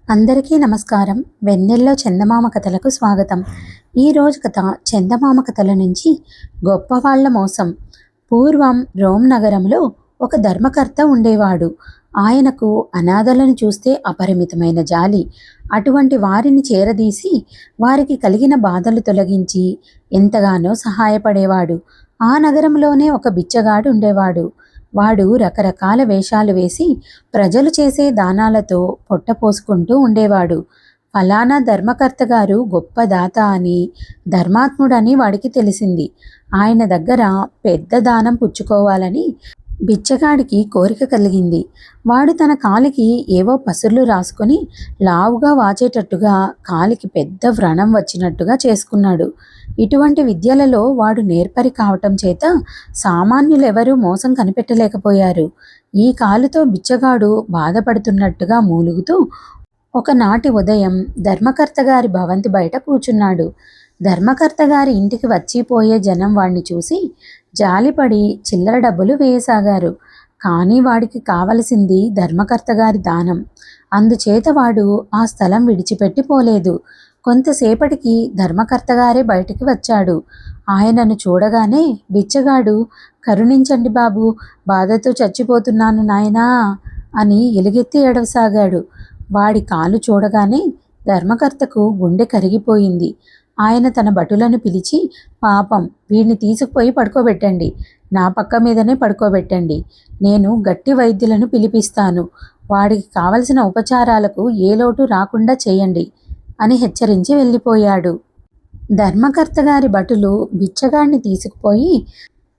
అందరికీ నమస్కారం. వెన్నెల్లో చందమామ కథలకు స్వాగతం. ఈరోజు కథ చందమామ కథల నుంచి గొప్పవాళ్ల మోసం. పూర్వం రోమ్ నగరంలో ఒక ధర్మకర్త ఉండేవాడు. ఆయనకు అనాథలను చూస్తే అపరిమితమైన జాలి. అటువంటి వారిని చేరదీసి వారికి కలిగిన బాధలు తొలగించి ఎంతగానో సహాయపడేవాడు. ఆ నగరంలోనే ఒక బిచ్చగాడు ఉండేవాడు. వాడు రకరకాల వేషాలు వేసి ప్రజలు చేసే దానాలతో పొట్టపోసుకుంటూ ఉండేవాడు. ఫలానా ధర్మకర్త గారు గొప్ప దాత అని, ధర్మాత్ముడని వాడికి తెలిసింది. ఆయన దగ్గర పెద్ద దానం పుచ్చుకోవాలని బిచ్చగాడికి కోరిక కలిగింది. వాడు తన కాలికి ఏవో పసుర్లు రాసుకొని లావుగా వాచేటట్టుగా కాలికి పెద్ద వ్రణం వచ్చినట్టుగా చేసుకున్నాడు. ఇటువంటి విద్యలలో వాడు నేర్పరి కావటం చేత సామాన్యులెవరూ మోసం కనిపెట్టలేకపోయారు. ఈ కాలుతో బిచ్చగాడు బాధపడుతున్నట్టుగా మూలుగుతూ ఒకనాటి ఉదయం ధర్మకర్త గారి భవంతి బయట కూర్చున్నాడు. ధర్మకర్త గారి ఇంటికి వచ్చిపోయే జనం వాణ్ణి చూసి జాలిపడి చిల్లర డబ్బులు వేయసాగారు. కానీ వాడికి కావలసింది ధర్మకర్త గారి దానం. అందుచేత వాడు ఆ స్థలం విడిచిపెట్టి పోలేదు. కొంతసేపటికి ధర్మకర్త గారే బయటికి వచ్చాడు. ఆయనను చూడగానే బిచ్చగాడు, "కరుణించండి బాబు, బాధతో చచ్చిపోతున్నాను నాయనా" అని ఎలుగెత్తి ఏడవసాగాడు. వాడి కాలు చూడగానే ధర్మకర్తకు గుండె కరిగిపోయింది. ఆయన తన భటులను పిలిచి, "పాపం, వీడిని తీసుకుపోయి పడుకోబెట్టండి. నా పక్క మీదనే పడుకోబెట్టండి. నేను గట్టి వైద్యులను పిలిపిస్తాను. వాడికి కావలసిన ఉపచారాలకు ఏ లోటు రాకుండా చేయండి" అని హెచ్చరించి వెళ్ళిపోయాడు. ధర్మకర్త గారి భటులు బిచ్చగాడిని తీసుకుపోయి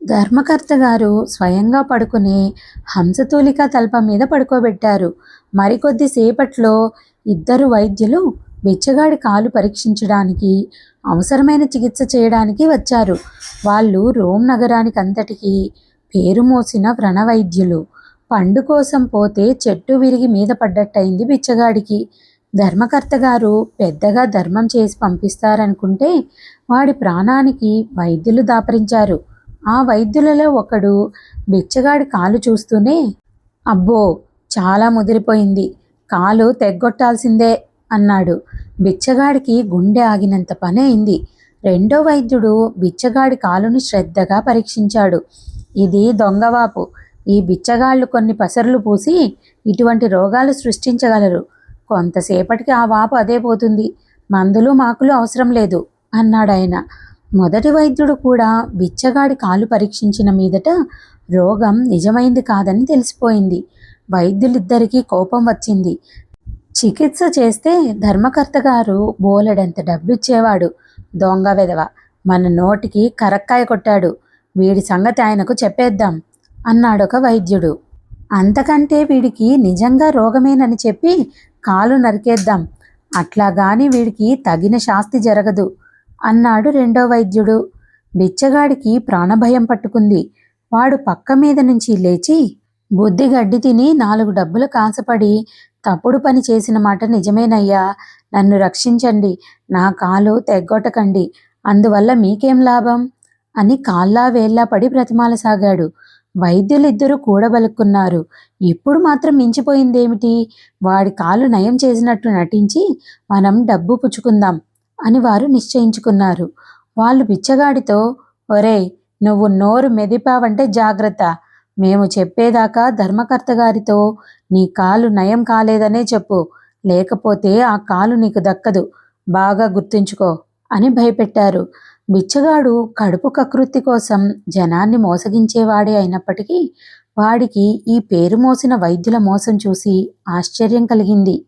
ధర్మకర్త గారు స్వయంగా పడుకునే హంసతూలిక తల్పం మీద పడుకోబెట్టారు. మరికొద్ది సేపట్లో ఇద్దరు వైద్యులు బిచ్చగాడి కాలు పరీక్షించడానికి, అవసరమైన చికిత్స చేయడానికి వచ్చారు. వాళ్ళు రోమ్ నగరానికి అంతటికీ పేరు మోసిన వ్రణవైద్యులు. పండు కోసం పోతే చెట్టు విరిగి మీద పడ్డట్టయింది బిచ్చగాడికి. ధర్మకర్త గారు పెద్దగా ధర్మం చేసి పంపిస్తారనుకుంటే వాడి ప్రాణానికి వైద్యులు దాపరించారు. ఆ వైద్యులలో ఒకడు బిచ్చగాడి కాలు చూస్తూనే, "అబ్బో, చాలా ముదిరిపోయింది, కాలు తెగ్గొట్టాల్సిందే" అన్నాడు. బిచ్చగాడికి గుండె ఆగినంత పని అయింది. రెండో వైద్యుడు బిచ్చగాడి కాలును శ్రద్ధగా పరీక్షించాడు. "ఇది దొంగవాపు. ఈ బిచ్చగాళ్ళు కొన్ని పసర్లు పూసి ఇటువంటి రోగాలు సృష్టించగలరు. కొంతసేపటికి ఆ వాపు అదే పోతుంది. మందులు మాకులు అవసరం లేదు" అన్నాడాయన. మొదటి వైద్యుడు కూడా బిచ్చగాడి కాలు పరీక్షించిన మీదట రోగం నిజమైంది కాదని తెలిసిపోయింది. వైద్యులిద్దరికీ కోపం వచ్చింది. చికిత్స చేస్తే ధర్మకర్త గారు బోలెడంత డబ్బిచ్చేవాడు. "దొంగ వెధవ, మన నోటికి కరక్కాయ కొట్టాడు. వీడి సంగతి ఆయనకు చెప్పేద్దాం" అన్నాడొక వైద్యుడు. "అంతకంటే వీడికి నిజంగా రోగమేనని చెప్పి కాలు నరికేద్దాం. అట్లాగాని వీడికి తగిన శాస్తి జరగదు" అన్నాడు రెండో వైద్యుడు. బిచ్చగాడికి ప్రాణభయం పట్టుకుంది. వాడు పక్క మీద నుంచి లేచి, "బుద్ధి గడ్డి తిని 4 డబ్బులు కాసపడి తప్పుడు పని చేసిన మాట నిజమేనయ్యా. నన్ను రక్షించండి. నా కాలు తెగ్గొట్టకండి. అందువల్ల మీకేం లాభం" అని కాళ్ళా వేళ్ళా పడి బ్రతిమాలసాగాడు. వైద్యులిద్దరూ కూడబలుక్కున్నారు. ఇప్పుడు మాత్రం మించిపోయిందేమిటి? వాడి కాలు నయం చేసినట్టు నటించి మనం డబ్బు పుచ్చుకుందాం అని వారు నిశ్చయించుకున్నారు. వాళ్ళు బిచ్చగాడితో, "ఒరేయ్, నువ్వు నోరు మెదిపావంటే జాగ్రత్త. మేము చెప్పేదాకా ధర్మకర్త గారితో నీ కాలు నయం కాలేదనే చెప్పు. లేకపోతే ఆ కాలు నీకు దక్కదు. బాగా గుర్తుంచుకో" అని భయపెట్టారు. బిచ్చగాడు కడుపు కకృతి కోసం జనాన్ని మోసగించేవాడే అయినప్పటికీ వాడికి ఈ పేరు మోసిన వైద్యుల మోసం చూసి ఆశ్చర్యం కలిగింది.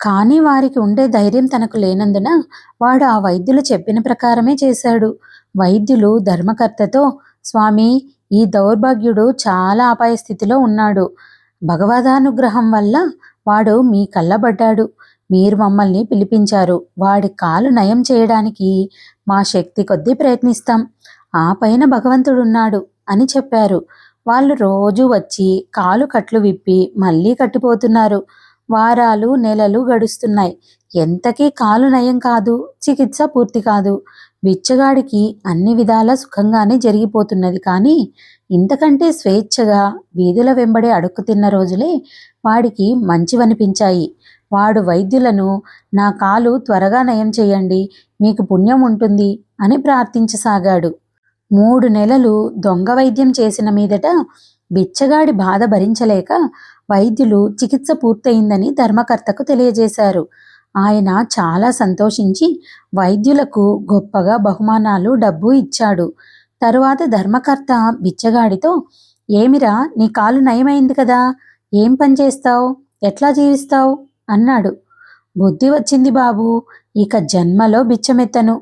కానీ వారికి ఉండే ధైర్యం తనకు లేనందున వాడు ఆ వైద్యులు చెప్పిన ప్రకారమే చేశాడు. వైద్యులు ధర్మకర్తతో, "స్వామి, ఈ దౌర్భాగ్యుడు చాలా అపాయ స్థితిలో ఉన్నాడు. భగవదానుగ్రహం వల్ల వాడు మీ కళ్ళబడ్డాడు. మీరు మమ్మల్ని పిలిపించారు. వాడి కాలు నయం చేయడానికి మా శక్తి కొద్దీ ప్రయత్నిస్తాం. ఆ పైన భగవంతుడున్నాడు" అని చెప్పారు. వాళ్ళు రోజూ వచ్చి కాలు కట్లు విప్పి మళ్ళీ కట్టిపోతున్నారు. వారాలు నెలలు గడుస్తున్నాయి. ఎంతకీ కాలు నయం కాదు, చికిత్స పూర్తి కాదు. బిచ్చగాడికి అన్ని విధాలా సుఖంగానే జరిగిపోతున్నది. కానీ ఇంతకంటే స్వేచ్ఛగా వీధుల వెంబడే అడుక్కు తిన్న రోజులే వాడికి మంచివనిపించాయి. వాడు వైద్యులను నా కాలు త్వరగా నయం చేయండి, మీకు పుణ్యం ఉంటుంది అని ప్రార్థించసాగాడు. 3 నెలలు దొంగ వైద్యం చేసిన మీదట బిచ్చగాడి బాధ భరించలేక వైద్యులు చికిత్స పూర్తయిందని ధర్మకర్తకు తెలియజేశారు. ఆయన చాలా సంతోషించి వైద్యులకు గొప్పగా బహుమానాలు, డబ్బు ఇచ్చాడు. తరువాత ధర్మకర్త బిచ్చగాడితో, ఏమిరా, నీ కాలు నయమైంది కదా, ఏం పని చేస్తావు, ఎట్లా జీవిస్తావు అన్నాడు. బుద్ధి వచ్చింది బాబు, ఇక జన్మలో బిచ్చమెత్తను,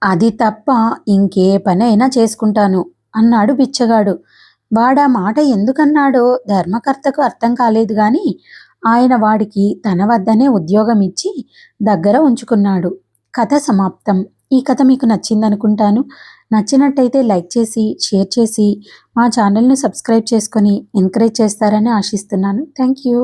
అది తప్ప ఇంకే పనైనా చేసుకుంటాను అన్నాడు బిచ్చగాడు. వాడా మాట ఎందుకన్నాడో ధర్మకర్తకు అర్థం కాలేదు గాని ఆయన వాడికి తన వద్దనే ఉద్యోగం ఇచ్చి దగ్గర ఉంచుకున్నాడు. కథ సమాప్తం. ఈ కథ మీకు నచ్చిందనుకుంటాను. నచ్చినట్టయితే లైక్ చేసి, షేర్ చేసి మా ఛానల్ను సబ్స్క్రైబ్ చేసుకొని ఎంకరేజ్ చేస్తారని ఆశిస్తున్నాను. Thank you.